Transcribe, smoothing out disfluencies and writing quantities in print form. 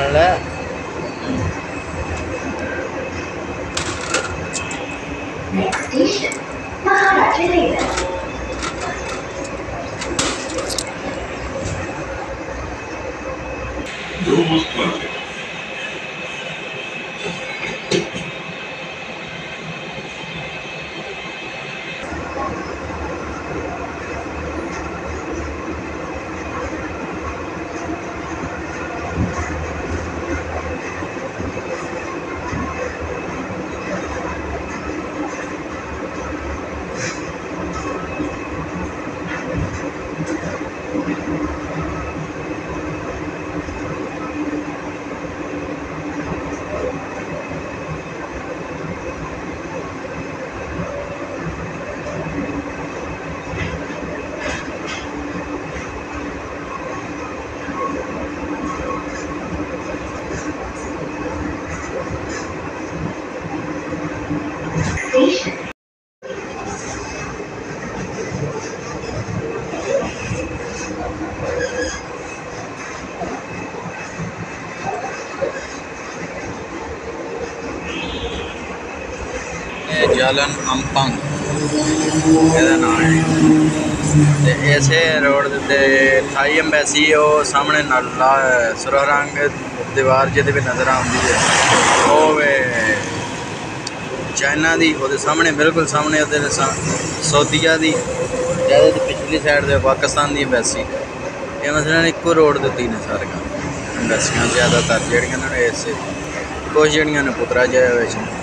हाल है। Next station, Maharaj Railway. Doors closing. Station. जालन अंपंग नाम है। इसे रोड के 28 एम्बेसी सामने नाला सुरख रंग दीवार जिद भी नज़र आती है। वो चाइना की वो सामने बिल्कुल सामने सऊदीया की ज़्यादा पिछली साइड से पाकिस्तान की एम्बेसी। ये मसलन एको रोड के तीन सारिया एम्बेसियां ज़्यादातर जड़ियाँ इस कुछ जड़ियाँ ने पुत्तरा जाए